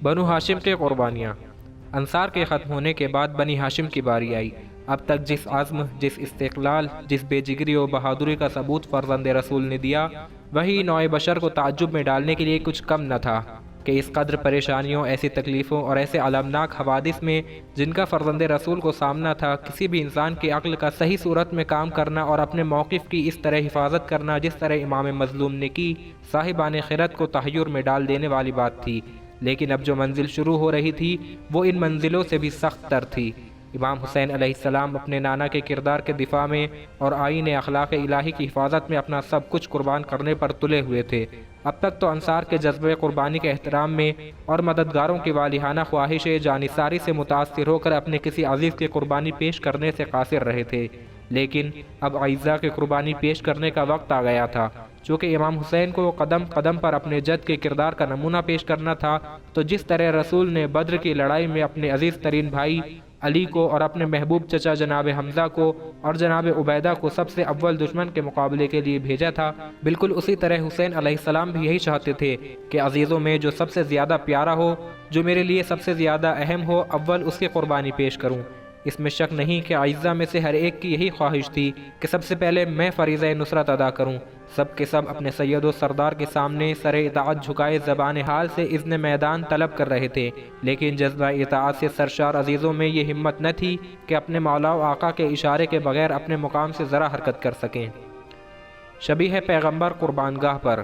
بنو ہاشم کے قربانیاں۔ انصار کے ختم ہونے کے بعد بنی ہاشم کی باری آئی۔ اب تک جس عزم، جس استقلال، جس بے جگری و بہادری کا ثبوت فرزند رسول نے دیا، وہی نوع بشر کو تعجب میں ڈالنے کے لیے کچھ کم نہ تھا کہ اس قدر پریشانیوں، ایسی تکلیفوں اور ایسے المناک حوادث میں جن کا فرزند رسول کو سامنا تھا، کسی بھی انسان کی عقل کا صحیح صورت میں کام کرنا اور اپنے موقف کی اس طرح حفاظت کرنا جس طرح امام مظلوم نے کی، صاحبان خرد کو تحیر میں ڈال دینے والی بات تھی۔ لیکن اب جو منزل شروع ہو رہی تھی وہ ان منزلوں سے بھی سخت تر تھی۔ امام حسین علیہ السلام اپنے نانا کے کردار کے دفاع میں اور آئین اخلاق الہی کی حفاظت میں اپنا سب کچھ قربان کرنے پر تلے ہوئے تھے۔ اب تک تو انصار کے جذبہ قربانی کے احترام میں اور مددگاروں کی والہانہ خواہش جانثاری سے متاثر ہو کر اپنے کسی عزیز کی قربانی پیش کرنے سے قاصر رہے تھے، لیکن اب اعزاء کی قربانی پیش کرنے کا وقت آ گیا تھا۔ چونکہ امام حسین کو قدم قدم پر اپنے جد کے کردار کا نمونہ پیش کرنا تھا، تو جس طرح رسول نے بدر کی لڑائی میں اپنے عزیز ترین بھائی علی کو اور اپنے محبوب چچا جناب حمزہ کو اور جناب عبیدہ کو سب سے اول دشمن کے مقابلے کے لیے بھیجا تھا، بالکل اسی طرح حسین علیہ السلام بھی یہی چاہتے تھے کہ عزیزوں میں جو سب سے زیادہ پیارا ہو، جو میرے لیے سب سے زیادہ اہم ہو، اول اس کی قربانی پیش کروں۔ اس میں شک نہیں کہ اعزاء میں سے ہر ایک کی یہی خواہش تھی کہ سب سے پہلے میں فریضہ نصرت ادا کروں۔ سب کے سب اپنے سید و سردار کے سامنے سر اطاعت جھکائے زبان حال سے اذن میدان طلب کر رہے تھے، لیکن جذبہ اطاعت سے سرشار عزیزوں میں یہ ہمت نہ تھی کہ اپنے مولا و آقا کے اشارے کے بغیر اپنے مقام سے ذرا حرکت کر سکیں۔ شبیہ پیغمبر قربان گاہ پر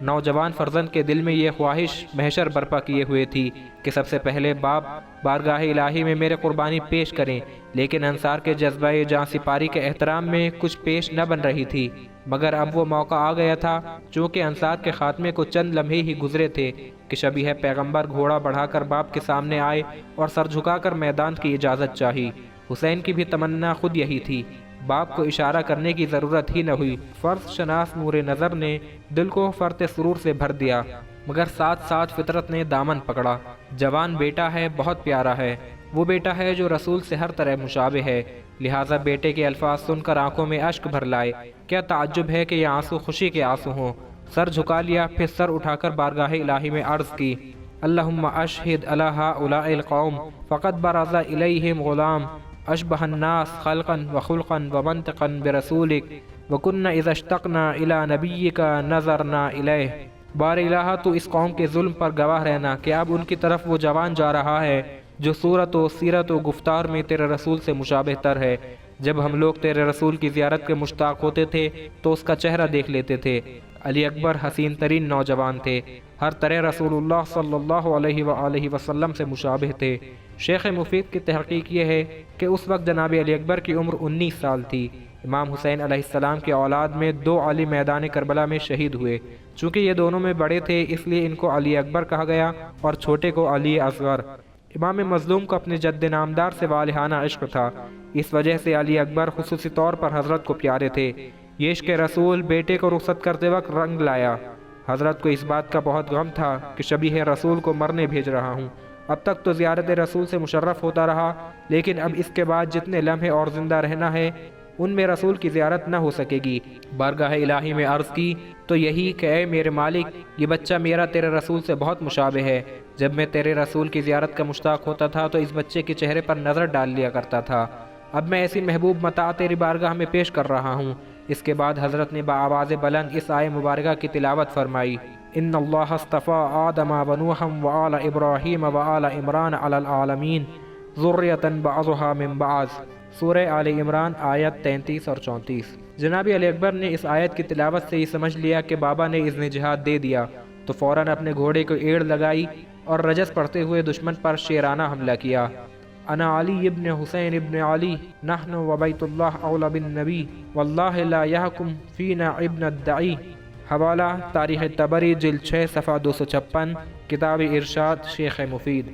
نوجوان فرزند کے دل میں یہ خواہش محشر برپا کیے ہوئے تھی کہ سب سے پہلے باپ بارگاہ الہی میں میرے قربانی پیش کریں، لیکن انصار کے جذبہ جاں سپاری کے احترام میں کچھ پیش نہ بن رہی تھی۔ مگر اب وہ موقع آ گیا تھا، چونکہ انصار کے خاتمے کو چند لمحے ہی گزرے تھے کہ شبیہ پیغمبر گھوڑا بڑھا کر باپ کے سامنے آئے اور سر جھکا کر میدان کی اجازت چاہی۔ حسین کی بھی تمنا خود یہی تھی، باپ کو اشارہ کرنے کی ضرورت ہی نہ ہوئی۔ فرض شناس نور نظر نے دل کو فرط سرور سے بھر دیا، مگر ساتھ ساتھ فطرت نے دامن پکڑا۔ جوان بیٹا ہے، بہت پیارا ہے، وہ بیٹا ہے جو رسول سے ہر طرح مشابہ ہے، لہٰذا بیٹے کے الفاظ سن کر آنکھوں میں اشک بھر لائے۔ کیا تعجب ہے کہ یہ آنسو خوشی کے آنسو ہوں۔ سر جھکا لیا، پھر سر اٹھا کر بارگاہ الہی میں عرض کی، اللہم اشہد علی ہؤلاء القوم فقد برز الیہم غلام اشبہ الناس خلقا وخلقا ومنطقا برسولک وکننا اذا اشتقنا الی نبیک نظرنا الیہ۔ بار الہ تو اس قوم کے ظلم پر گواہ رہنا کہ اب ان کی طرف وہ جوان جا رہا ہے جو صورت و سیرت و گفتار میں تیرے رسول سے مشابہ تر ہے۔ جب ہم لوگ تیرے رسول کی زیارت کے مشتاق ہوتے تھے تو اس کا چہرہ دیکھ لیتے تھے۔ علی اکبر حسین ترین نوجوان تھے، ہر طرح رسول اللہ صلی اللہ علیہ وآلہ وسلم سے مشابہ تھے۔ شیخ مفید کی تحقیق یہ ہے کہ اس وقت جناب علی اکبر کی عمر 19 سال تھی۔ امام حسین علیہ السلام کی اولاد میں 2 علی میدان کربلا میں شہید ہوئے۔ چونکہ یہ دونوں میں بڑے تھے اس لیے ان کو علی اکبر کہا گیا اور چھوٹے کو علی اصغر۔ امام مظلوم کو اپنے جد نامدار سے والہانہ عشق تھا، اس وجہ سے علی اکبر خصوصی طور پر حضرت کو پیارے تھے۔ یہ عشق رسول بیٹے کو رخصت کرتے وقت رنگ لایا۔ حضرت کو اس بات کا بہت غم تھا کہ شبیہ رسول کو مرنے بھیج رہا ہوں۔ اب تک تو زیارت رسول سے مشرف ہوتا رہا، لیکن اب اس کے بعد جتنے لمحے اور زندہ رہنا ہے ان میں رسول کی زیارت نہ ہو سکے گی۔ بارگاہ الہی میں عرض کی تو یہی کہ اے میرے مالک، یہ بچہ میرا تیرے رسول سے بہت مشابہ ہے۔ جب میں تیرے رسول کی زیارت کا مشتاق ہوتا تھا تو اس بچے کے چہرے پر نظر ڈال لیا کرتا تھا۔ اب میں ایسی محبوب متاع تیری بارگاہ میں پیش کر رہا ہوں۔ اس کے بعد حضرت نے بآواز بلند اس آیے مبارکہ کی تلاوت فرمائی، ان اللہ اصطفیٰ آدم ونوحا وآل ابراہیم وآل عمران علی العالمین ذریۃ بعضها من بعض۔ سورہ آل عمران آیت 33 اور 34۔ جناب علی اکبر نے اس آیت کی تلاوت سے یہ سمجھ لیا کہ بابا نے اذن جہاد دے دیا، تو فوراً اپنے گھوڑے کو ایڑ لگائی اور رجس پڑھتے ہوئے دشمن پر شیرانہ حملہ کیا۔ انا علی ابن حسین ابن علی نحن وبیت اللہ اولی بالنبی واللہ لا یحکم فینا ابن الدعی۔ حوالہ تاریخ طبری جلد 6 صفحہ 256، کتاب ارشاد شیخ مفید۔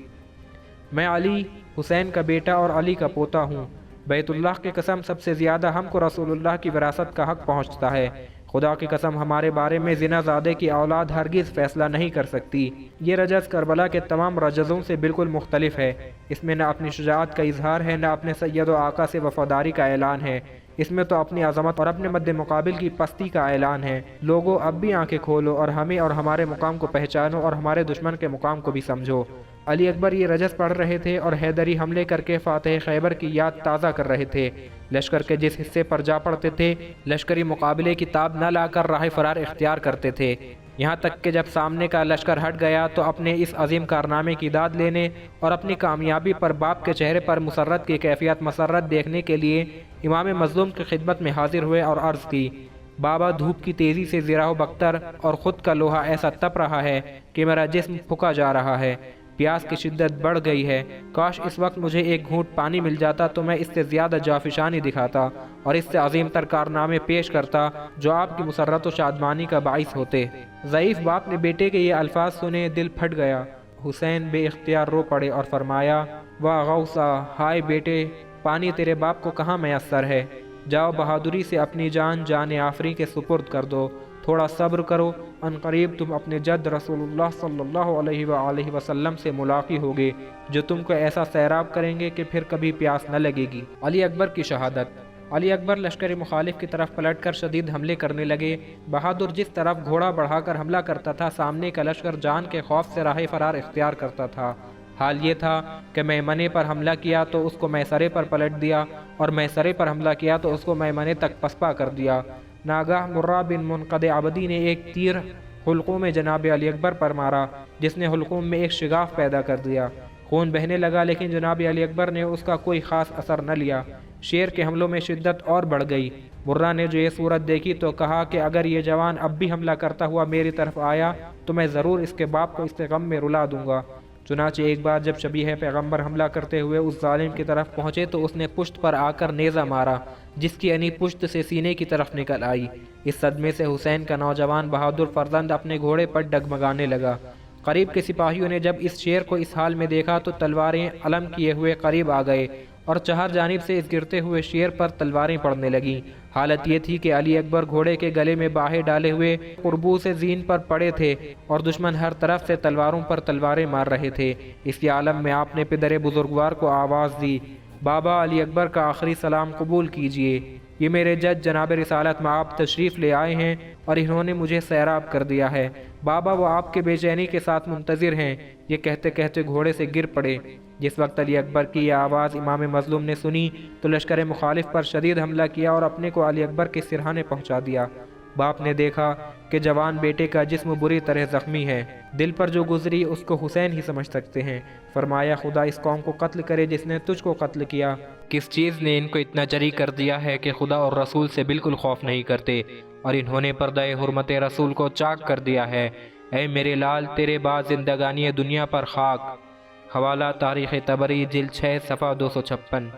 میں علی حسین کا بیٹا اور علی کا پوتا ہوں۔ بیت اللہ کی قسم سب سے زیادہ ہم کو رسول اللہ کی وراثت کا حق پہنچتا ہے۔ خدا کی قسم ہمارے بارے میں زنا زادے کی اولاد ہرگز فیصلہ نہیں کر سکتی۔ یہ رجز کربلا کے تمام رجزوں سے بالکل مختلف ہے۔ اس میں نہ اپنی شجاعت کا اظہار ہے، نہ اپنے سید و آقا سے وفاداری کا اعلان ہے۔ اس میں تو اپنی عظمت اور اپنے مد مقابل کی پستی کا اعلان ہے۔ لوگوں اب بھی آنکھیں کھولو اور ہمیں اور ہمارے مقام کو پہچانو اور ہمارے دشمن کے مقام کو بھی سمجھو۔ علی اکبر یہ رجز پڑھ رہے تھے اور حیدری حملے کر کے فاتح خیبر کی یاد تازہ کر رہے تھے۔ لشکر کے جس حصے پر جا پڑتے تھے لشکری مقابلے کی تاب نہ لا کر راہ فرار اختیار کرتے تھے، یہاں تک کہ جب سامنے کا لشکر ہٹ گیا تو اپنے اس عظیم کارنامے کی داد لینے اور اپنی کامیابی پر باپ کے چہرے پر مسرت کی کیفیت مسرت دیکھنے کے لیے امام مظلوم کی خدمت میں حاضر ہوئے اور عرض کی، بابا دھوپ کی تیزی سے زرہ و بختر اور خود کا لوہا ایسا تپ رہا ہے کہ میرا جسم پھکا جا رہا ہے، پیاس کی شدت بڑھ گئی ہے، کاش اس وقت مجھے ایک گھونٹ پانی مل جاتا تو میں اس سے زیادہ جافشانی دکھاتا اور اس سے عظیم تر کارنامے پیش کرتا جو آپ کی مسرت و شادمانی کا باعث ہوتے۔ ضعیف باپ نے بیٹے کے یہ الفاظ سنے دل پھٹ گیا۔ حسین بے اختیار رو پڑے اور فرمایا، واہ غوثا، ہائے بیٹے، پانی تیرے باپ کو کہاں میسر ہے، جاؤ بہادری سے اپنی جان آفری کے سپرد کر دو، تھوڑا صبر کرو، ان قریب تم اپنے جد رسول اللہ صلی اللہ علیہ وآلہ وسلم سے ملاقی ہوگے جو تم کو ایسا سیراب کریں گے کہ پھر کبھی پیاس نہ لگے گی۔ علی اکبر کی شہادت۔ علی اکبر لشکر مخالف کی طرف پلٹ کر شدید حملے کرنے لگے۔ بہادر جس طرف گھوڑا بڑھا کر حملہ کرتا تھا سامنے کا لشکر جان کے خوف سے راہ فرار اختیار کرتا تھا۔ حال یہ تھا کہ میمنے پر حملہ کیا تو اس کو میسرے پر پلٹ دیا اور میسرے پر حملہ کیا تو اس کو میمنے تک پسپا کر دیا۔ ناگاہ مرہ بن منقد عبدی نے ایک تیر حلقوم جناب علی اکبر پر مارا جس نے حلقوم میں ایک شگاف پیدا کر دیا، خون بہنے لگا، لیکن جناب علی اکبر نے اس کا کوئی خاص اثر نہ لیا۔ شیر کے حملوں میں شدت اور بڑھ گئی۔ مرہ نے جو یہ صورت دیکھی تو کہا کہ اگر یہ جوان اب بھی حملہ کرتا ہوا میری طرف آیا تو میں ضرور اس کے باپ کو اس کے غم میں رلا دوں گا۔ چنانچہ ایک بار جب شبیہ پیغمبر حملہ کرتے ہوئے اس ظالم کی طرف پہنچے تو اس نے پشت پر آ کر نیزہ مارا جس کی انی پشت سے سینے کی طرف نکل آئی۔ اس صدمے سے حسین کا نوجوان بہادر فرزند اپنے گھوڑے پر ڈگمگانے لگا۔ قریب کے سپاہیوں نے جب اس شیر کو اس حال میں دیکھا تو تلواریں علم کیے ہوئے قریب آ گئے اور چہار جانب سے اس گرتے ہوئے شیر پر تلواریں پڑنے لگیں۔ حالت یہ تھی کہ علی اکبر گھوڑے کے گلے میں باہیں ڈالے ہوئے قربو سے زین پر پڑے تھے اور دشمن ہر طرف سے تلواروں پر تلواریں مار رہے تھے۔ اسی عالم میں آپ نے پدر بزرگوار کو آواز دی، بابا علی اکبر کا آخری سلام قبول کیجئے، یہ میرے جد جناب رسالت میں آپ تشریف لے آئے ہیں اور انہوں نے مجھے سیراب کر دیا ہے، بابا وہ آپ کے بے چینی کے ساتھ منتظر ہیں۔ یہ کہتے کہتے گھوڑے سے گر پڑے۔ جس وقت علی اکبر کی یہ آواز امام مظلوم نے سنی تو لشکر مخالف پر شدید حملہ کیا اور اپنے کو علی اکبر کے سرہانے پہنچا دیا۔ باپ نے دیکھا کہ جوان بیٹے کا جسم بری طرح زخمی ہے، دل پر جو گزری اس کو حسین ہی سمجھ سکتے ہیں۔ فرمایا، خدا اس قوم کو قتل کرے جس نے تجھ کو قتل کیا۔ کس چیز نے ان کو اتنا جری کر دیا ہے کہ خدا اور رسول سے بالکل خوف نہیں کرتے اور انہوں نے پردہ حرمت رسول کو چاک کر دیا ہے۔ اے میرے لال، تیرے بعد زندگانی دنیا پر خاک۔ حوالہ تاریخ طبری جلد 6 صفحہ 256۔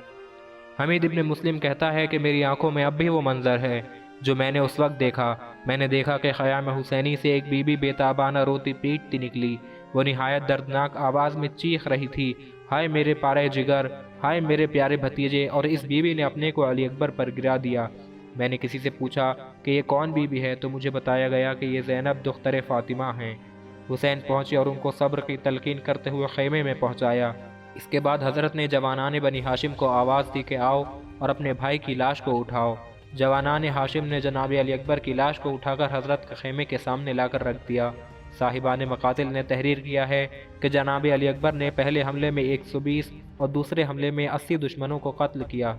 حمید ابن مسلم کہتا ہے کہ میری آنکھوں میں اب بھی وہ منظر ہے جو میں نے اس وقت دیکھا۔ میں نے دیکھا کہ خیام حسینی سے ایک بی بی بے تابانہ روتی پیٹتی نکلی، وہ نہایت دردناک آواز میں چیخ رہی تھی، ہائے میرے پارے جگر، ہائے میرے پیارے بھتیجے، اور اس بی بی نے اپنے کو علی اکبر پر گرا دیا۔ میں نے کسی سے پوچھا کہ یہ کون بی بی ہے تو مجھے بتایا گیا کہ یہ زینب دختر فاطمہ ہیں۔ حسین پہنچے اور ان کو صبر کی تلقین کرتے ہوئے خیمے میں پہنچایا۔ اس کے بعد حضرت نے جوانان بنی ہاشم کو آواز دی کہ آؤ اور اپنے بھائی کی لاش کو اٹھاؤ۔ جوانان ہاشم نے جناب علی اکبر کی لاش کو اٹھا کر حضرت کے خیمے کے سامنے لا کر رکھ دیا۔ صاحبان مقاتل نے تحریر کیا ہے کہ جناب علی اکبر نے پہلے حملے میں 120 اور دوسرے حملے میں 80 دشمنوں کو قتل کیا۔